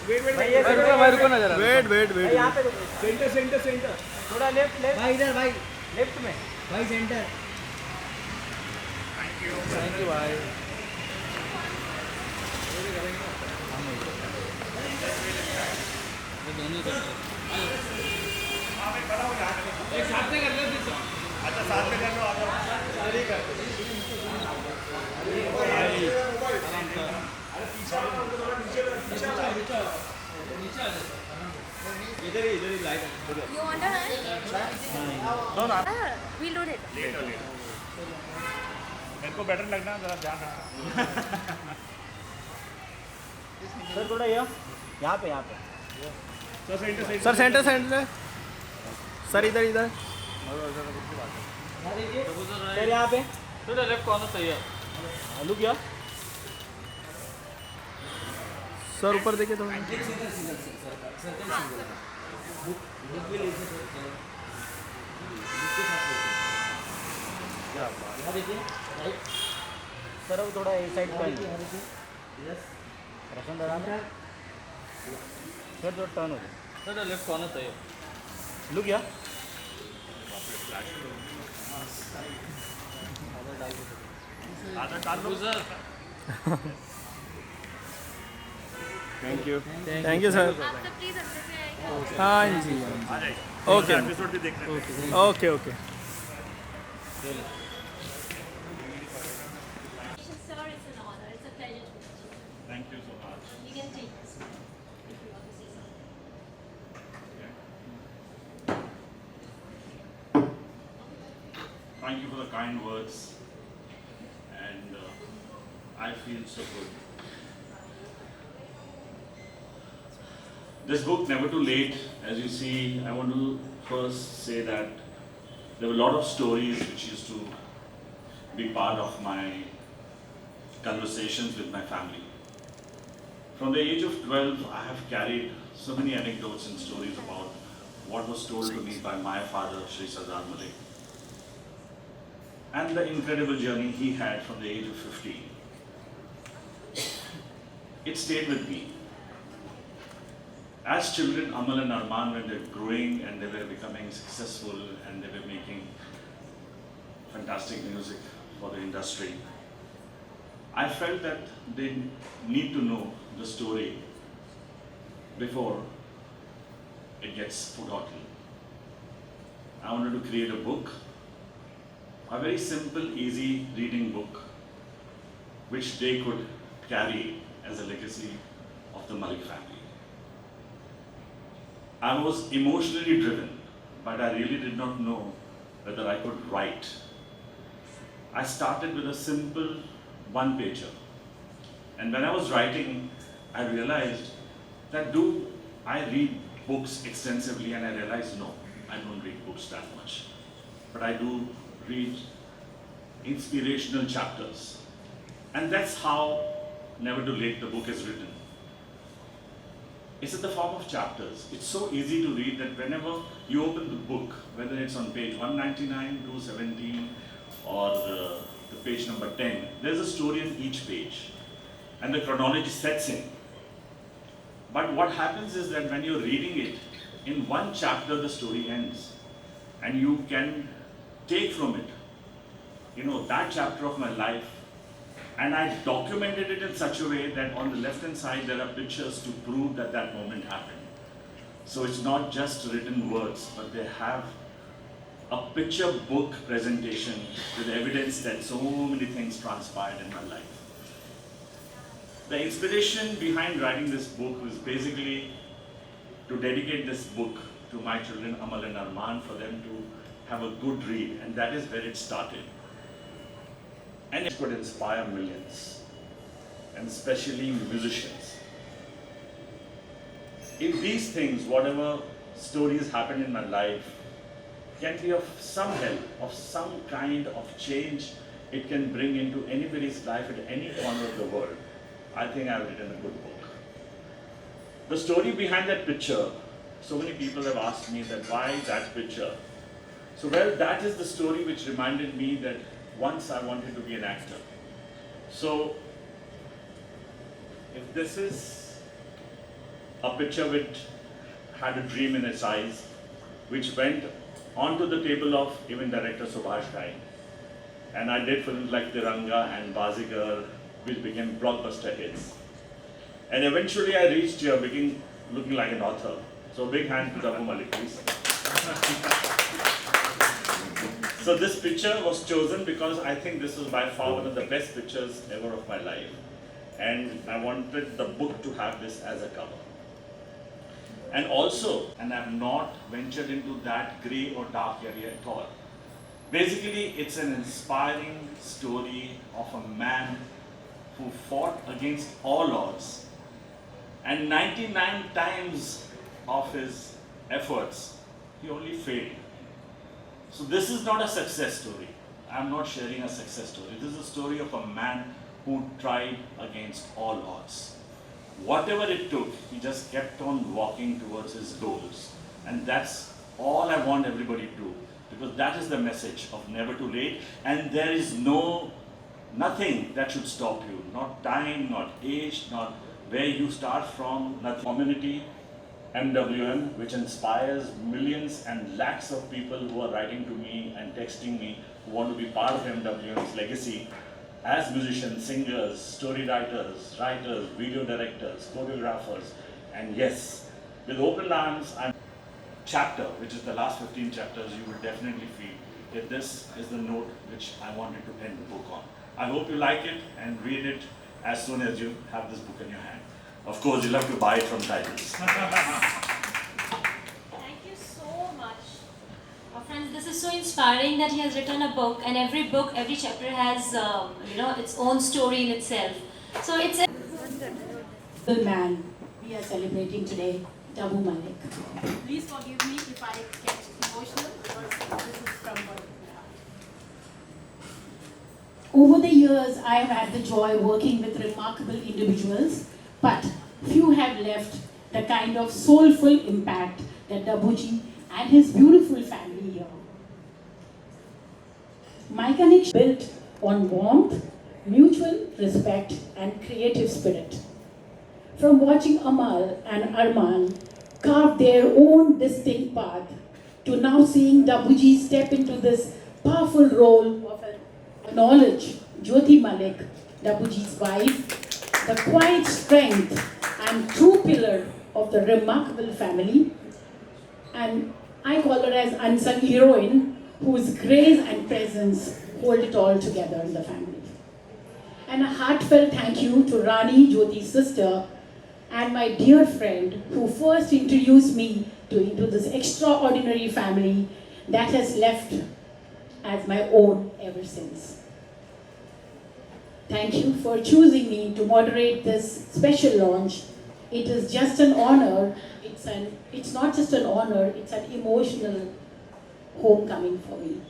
रुको ना जरा। वेट यहाँ पे रुको। सेंटर थोड़ा लेफ्ट भाई इधर भाई लेफ्ट में। भाई सेंटर थैंक यू भाई। एक साथ में कर लो फिर। अच्छा साथ में कर लो आ जाओ। सही कर। इधर ही लाइट है। You want to hand? No, no. We'll do it. Later मेरे को बेटर लगना जरा ध्यान रखना। सर थोड़ा यहाँ पे सर सेंटर सर इधर सर यहाँ पे थोड़ा लेफ्ट कॉर्नर सही है। लुक या सर ऊपर देखिए थोड़ा। सर वो थोड़ा इस साइड का रसन दादा सर थोड़ा टर्न हो जाए। थोड़ा लेफ्ट कॉर्नर सही है। लुक या आधा डाल लो सर। Thank you sir. आप सब प्लीज अंदर से आइए। हाँ जी आ जाइए ओके एपिसोड भी देख रहे हैं okay Sir, it's an honor. It's a pleasure to meet you. Thank you so much You can take this if you want to say something. Thank you for the kind words, and I feel so good. This book, Never Too Late, as you see, I want to first say that there were a lot of stories which used to be part of my conversations with my family. From the age of 12, I have carried so many anecdotes and stories about what was told to me by my father, Shri Daboo Malik, and the incredible journey he had from the age of 15. It stayed with me. As children, Amaal and Armaan, when they were growing and they were becoming successful and they were making fantastic music for the industry, I felt that they need to know the story before it gets forgotten. I wanted to create a book, a very simple, easy reading book, which they could carry as a legacy of the Malik family. I was emotionally driven, but I really did not know whether I could write. I started with a simple one-pager. And when I was writing, I realized that do I read books extensively, and I realized no, I don't read books that much. But I do read inspirational chapters. And that's how Never Too Late, the book is written. It's in the form of chapters. It's so easy to read that whenever you open the book, whether it's on page 199, 217, or the page number 10, there's a story in each page. And the chronology sets in. But what happens is that when you're reading it, in one chapter the story ends. And you can take from it, that chapter of my life. And I documented it in such a way that on the left hand side there are pictures to prove that that moment happened. So it's not just written words, but they have a picture book presentation with evidence that so many things transpired in my life. The inspiration behind writing this book was basically to dedicate this book to my children Amaal and Armaan, for them to have a good read, and that is where it started. And it could inspire millions, and especially musicians. If these things, whatever stories happen in my life, can be of some help, of some kind of change it can bring into anybody's life at any corner of the world, I think I've written a good book. The story behind that picture, so many people have asked me that why that picture? So well, that is the story which reminded me that once I wanted to be an actor. So if this is a picture which had a dream in its eyes, which went onto the table of even director Subhash Ghai. And I did films like Tiranga and Bazigar, which became blockbuster hits. And eventually I reached here looking like an author. So big hand to Daboo Malik, please. So this picture was chosen because I think this was by far one of the best pictures ever of my life. And I wanted the book to have this as a cover. And also, and I've not ventured into that grey or dark area at all. Basically, it's an inspiring story of a man who fought against all odds. And 99 times of his efforts, he only failed. So this is not a success story. I'm not sharing a success story. This is a story of a man who tried against all odds. Whatever it took, he just kept on walking towards his goals. And that's all I want everybody to do. Because that is the message of never too late. And there is nothing that should stop you. Not time, not age, not where you start from, nothing. Community, MWM, which inspires millions and lakhs of people who are writing to me and texting me who want to be part of MWM's legacy as musicians, singers, story writers, video directors, choreographers, and yes, with open arms and chapter, which is the last 15 chapters, you will definitely feel that this is the note which I wanted to end the book on. I hope you like it and read it as soon as you have this book in your hand. Of course, you'll have to buy it from titles. Thank you so much. Friends, this is so inspiring that he has written a book, and every book, every chapter has, its own story in itself. So it's a The man we are celebrating today, Daboo Malik. Please forgive me if I get emotional, because this is from my heart. Over the years, I have had the joy working with remarkable individuals, but few have left the kind of soulful impact that Dabooji and his beautiful family here. My connection built on warmth, mutual respect, and creative spirit. From watching Amaal and Armaan carve their own distinct path to now seeing Dabooji step into this powerful role of acknowledge Jyoti Malik, Dabooji's wife, the quiet strength and true pillar of the remarkable family, and I call her as unsung heroine, whose grace and presence hold it all together in the family. And a heartfelt thank you to Rani, Jyoti's sister, and my dear friend who first introduced me into this extraordinary family that has left as my own ever since. Thank you for choosing me to moderate this special launch. It is just an honor. It's not just an honor, it's an emotional homecoming for me.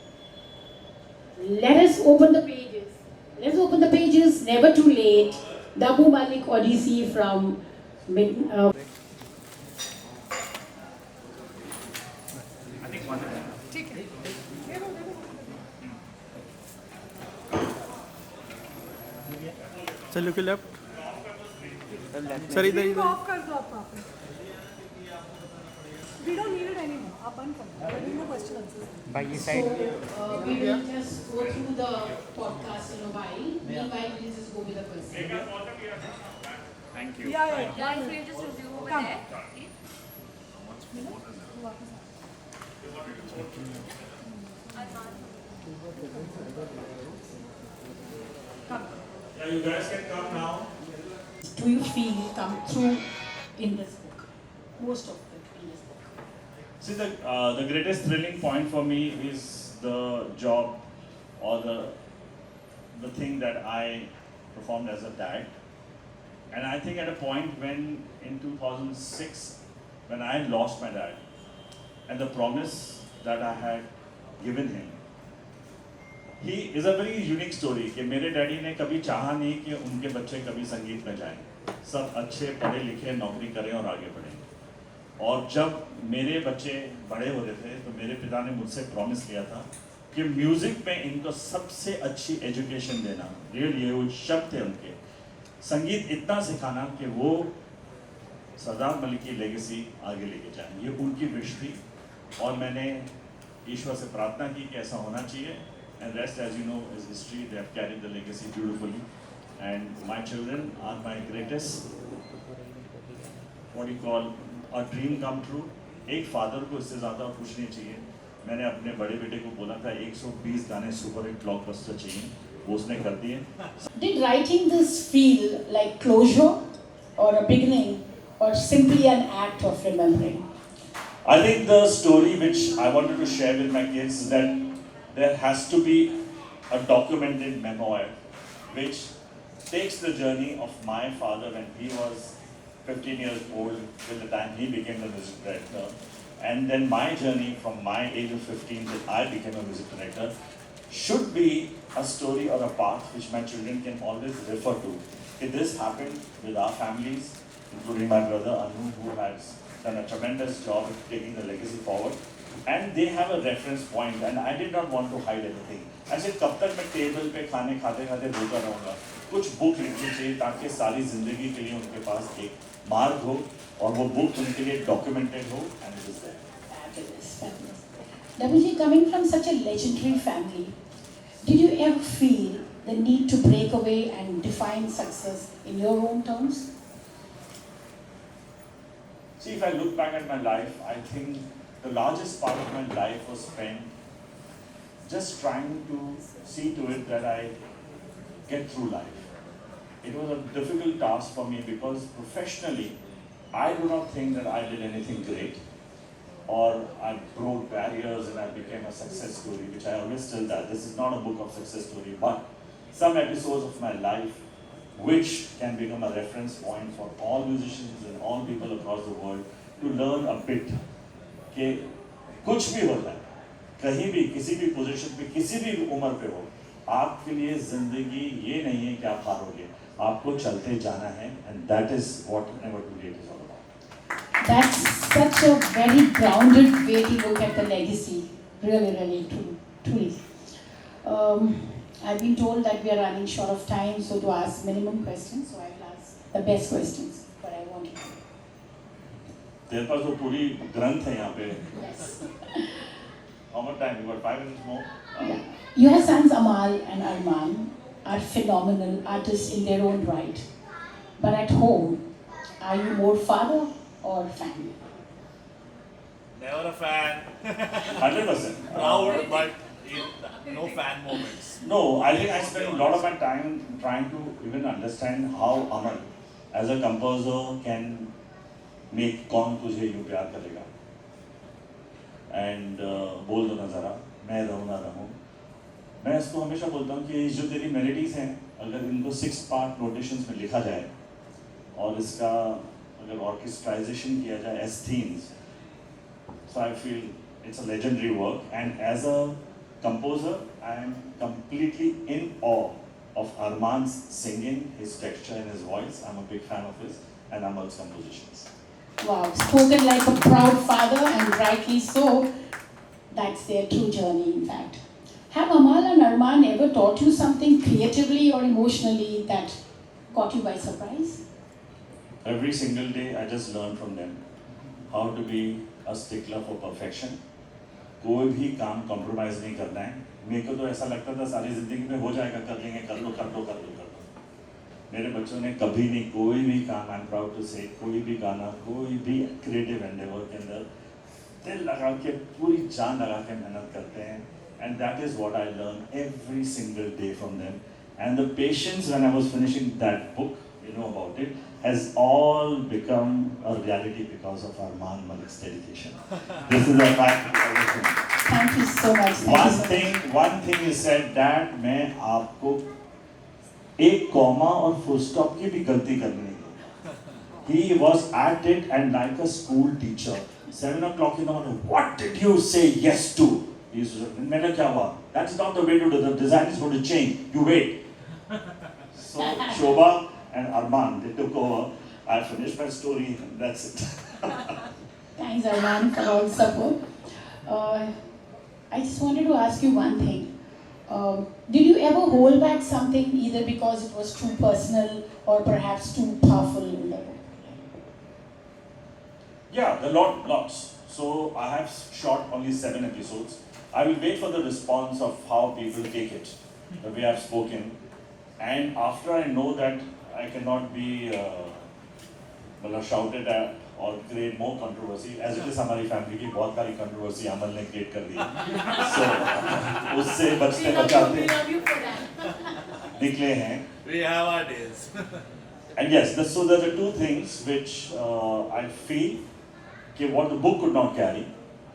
Let us open the pages. Let's open the pages, never too late. Daboo Malik Odyssey from Sir, look your left. Sir, इधर of कर दो आप वहाँ पे. We don't need it anymore. आप बंद कर दो. There is no question answers. By this So, we will just go through the podcast in a while. Meanwhile, we'll just go with the question. Thank you. Yeah. guys, will you just resume over Come. there, please? Yeah, you guys can come now. Do you feel come through in this book? Most of it in this book. See, the greatest thrilling point for me is the job or the thing that I performed as a dad. And I think at a point when in 2006, when I lost my dad, and the promise that I had given him, he is a very unique story कि मेरे daddy ने कभी चाहा नहीं कि उनके बच्चे कभी संगीत में जाएं, सब अच्छे पढ़े लिखे नौकरी करें और आगे बढ़ें। और जब मेरे बच्चे बड़े हो रहे थे तो मेरे पिता ने मुझसे प्रॉमिस किया था कि म्यूजिक में इनको सबसे अच्छी एजुकेशन देना, रियल ये वो शब्द थे उनके, संगीत इतना सिखाना कि वो सरदार मलिक की लेगेसी आगे लेके जाएं, ये उनकी विश थी और मैंने ईश्वर से प्रार्थना की कि ऐसा होना चाहिए. And rest, as you know, is history. They have carried the legacy beautifully. And my children are my greatest, what do you call, a dream come true. एक फादर को इससे ज़्यादा कुछ नहीं चाहिए. मैंने अपने बड़े बेटे को बोला था 120 गाने सुपर हिट ब्लॉकबस्टर चाहिए, वो उसने कर दिए. Did writing this feel like closure or a beginning or simply an act of remembering? I think the story which I wanted to share with my kids is that there has to be a documented memoir which takes the journey of my father when he was 15 years old till the time he became the music director, and then my journey from my age of 15 till I became a music director should be a story or a path which my children can always refer to. Okay, this happened with our families, including my brother Anu, who has done a tremendous job of taking the legacy forward. And they have a reference point, and I did not want to hide anything. ऐसे कब तक मैं table पे खाने खाते खाते रोता रहूँगा? कुछ बुक लिखनी चाहिए ताकि सारी जिंदगी के लिए उनके पास एक मार्ग हो और वो बुक उनके लिए डॉक्यूमेंटेड हो, and it is there. Fabulous, fabulous. Daboo ji, coming from such a legendary family, did you ever feel the need to break away and define success in your own terms? See, if I look back at my life, I think the largest part of my life was spent just trying to see to it that I get through life. It was a difficult task for me because professionally, I do not think that I did anything great or I broke barriers and I became a success story, which I always tell that this is not a book of success story, but some episodes of my life which can become a reference point for all musicians and all people across the world to learn a bit. कि कुछ भी हो जाए, कहीं भी, किसी भी position पे, किसी भी उम्र पे हो, आपके लिए जिंदगी ये नहीं है कि आप हारोगे, आपको चलते जाना है, and that is what Never Too Late is all about. That's such a very grounded way to look at the legacy. Really, really, truly. I've been told that we are running short of time, so to ask minimum questions, so I will ask the best questions, but I want you. तेरे पास तो पूरी ग्रंथ है यहाँ पे. Yes. How much time? You got 5 minutes more? Yeah. Your sons Amaal and Armaan are phenomenal artists in their own right. But at home, are you more father or family? Never a fan. 100%. Proud, but no fan moments. No, I think I spend a lot of my time trying to even understand how Amaal, as a composer, can make कौन तुझे यूँ प्यार करेगा, and बोल दो ना ज़रा, मैं रहूँ ना रहूँ. मैं इसको हमेशा बोलता हूँ कि जो तेरी मेलोडीज़ हैं, अगर इनको 6 part notations में लिखा जाए और इसका अगर orchestration किया जाए as themes, so I feel it's a legendary work. And as a composer, I am completely in awe of Armaan's singing, his texture and his voice. I'm a big fan of his, and Amal's compositions. Wow, spoken like a proud father, and rightly so. That's their true journey, in fact. Have Amaal and Armaan ever taught you something creatively or emotionally that caught you by surprise? Every single day, I just learn from them how to be a stickler for perfection. कोई भी काम compromise नहीं करना है. मेरे को तो ऐसा लगता था सारी जिंदगी में हो जाएगा, कर लेंगे, कर लो. मेरे बच्चों ने कभी नहीं, कोई भी काम, आई एम प्राउड टू से, कोई भी गाना, कोई भी क्रिएटिव एंडेवर के अंदर दिल लगा के, पूरी जान लगा के मेहनत करते हैं. And that is what I learn every single day from them. And the patience when I was finishing that book, you know about it, has all become a reality because of Armaan Malik's dedication. This is a fact. Thank you so much. One thing is said, that मैं आपको एक comma और full stop की भी गलती करनी नहीं दूंगा. He was at it and like a school teacher. 7 o'clock in the morning, what did you say yes to? He used to say, मैंने क्या हुआ? That's not the way to do. The design is going to change. You wait. So Shobha and Armaan, they took over. I finished my story. And that's it. Thanks, Armaan, for all the support. I just wanted to ask you one thing. Did you ever hold back something either because it was too personal or perhaps too powerful in the book? Yeah, there are lots. So I have shot only 7 episodes. I will wait for the response of how people take it, the way I've spoken. And after I know that I cannot be shouted at or create more controversy, as it is हमारी family की बहुत सारी controversy अमल ने create कर दी है. So उससे बचते बचाते निकले हैं. We have our days. And yes, so there are 2 things which I feel what the book could not carry,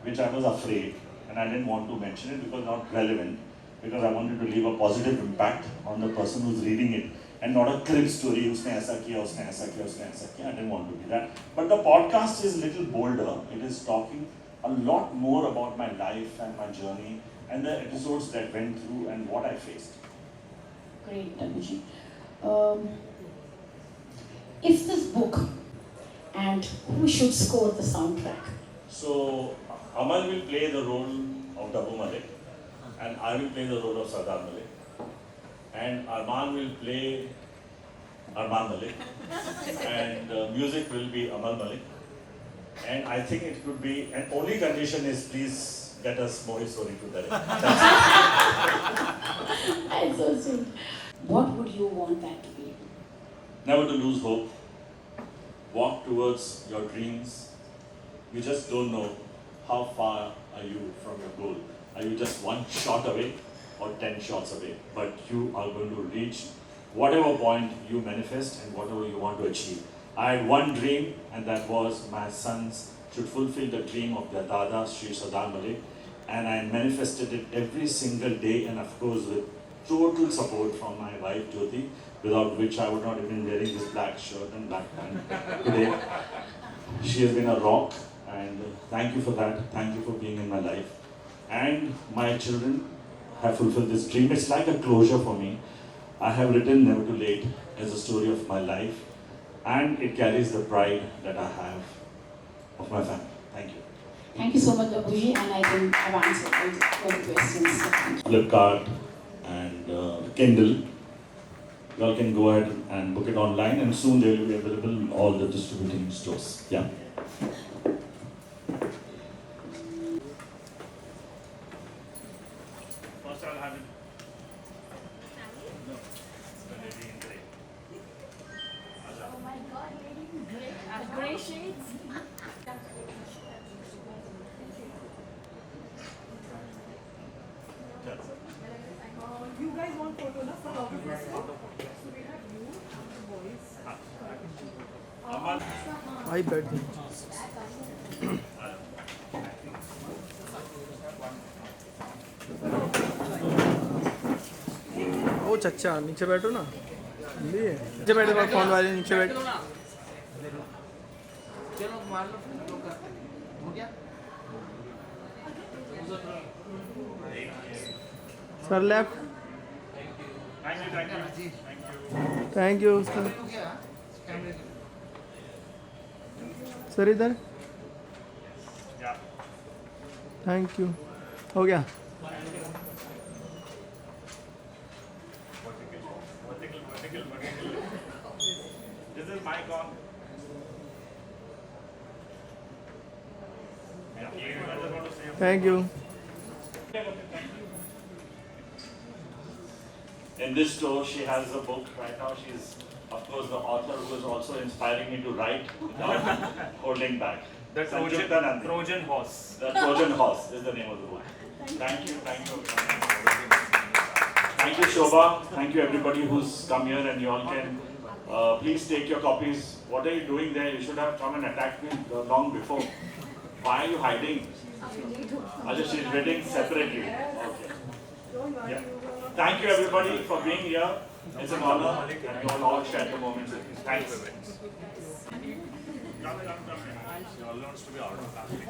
which I was afraid, and I didn't want to mention it because not relevant, because I wanted to leave a positive impact on the person who's reading it, and not a crib story, उसने ऐसा किया, उसने ऐसा किया, उसने ऐसा किया. I didn't want to be that. But the podcast is a little bolder. It is talking a lot more about my life and my journey and the episodes that went through and what I faced. Great, Dabuji. If this book and who should score the soundtrack? So Amaal will play the role of Daboo Malik, and I will play the role of Sardar Malik, and Armaan will play Armaan Malik, and music will be Amaal Malik. And I think it could be, and only condition is please get us Mohit Soni to direct. That's so sweet. What would you want that to be? Never to lose hope. Walk towards your dreams. You just don't know how far are you from your goal. Are you just 1 shot away or 10 shots away? But you are going to reach whatever point you manifest and whatever you want to achieve. I had one dream, and that was my sons should fulfill the dream of their Dada, Sri Sardar Malik, and I manifested it every single day, and of course with total support from my wife Jyoti, without which I would not have been wearing this black shirt and black pant today. She has been a rock, and thank you for that. Thank you for being in my life. And my children have fulfilled this dream. It's like a closure for me. I have written Never Too Late as a story of my life, and it carries the pride that I have of my family. Thank you. Thank you so much, Dabuji, and I think I've answered all the questions. Flipkart and Kindle. You all can go ahead and book it online, and soon they will be available in all the distributing stores. Yeah. First I'll have it. No, the lady in gray. Oh my God, lady in gray. Gray shades. You guys want photo na photographers? So we have you, the boys. Amaal. I bet. ओ चच्चा नीचे बैठो ना नीचे बैठो phone वाले नीचे बैठो sir left thank you sir sir इधर थैंक यू हो गया This is my con. Thank you In this store, she has a book right now. She's, of course, the author who is also inspiring me to write without holding back. The Sanjukta Nandi. Trojan horse. The Trojan horse is the name of the book. Thank you. Thank you, Shobha. Thank you, everybody who's come here, and you all can please take your copies. What are you doing there? You should have come and attacked me long before. Why are you hiding? Ajay, she's reading separately. Okay. Yeah. Thank you, everybody, for being here. It's an honor, and you all shared the moments with me. Thanks. Come. She all wants to be out of family.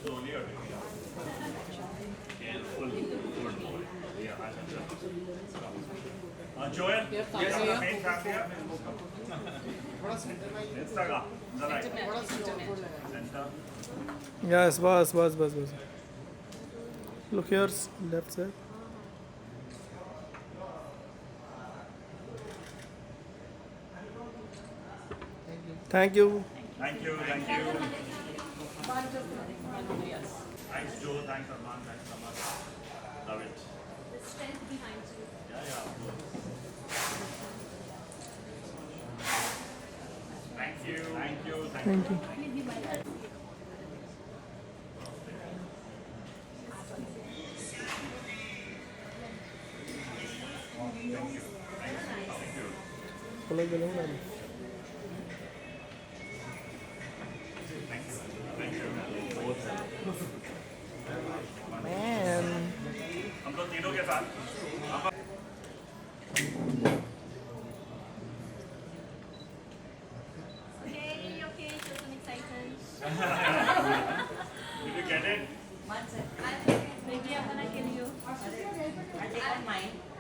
Slowly or careful. Good boy. Yeah, Joel, yes, main family. Instagram. Center. Yes बस look here left side thank you Thank you. Thanks, Joe. Thanks, Armaan. Thanks, Amaal. Love it. The strength behind you. Yeah, of course. Thank you. Thank you पलक गले ना man हम लोग तीनों के साथ Okay, show some excitement. Did you get it? Maybe I'm gonna kill you. I'll take one mine.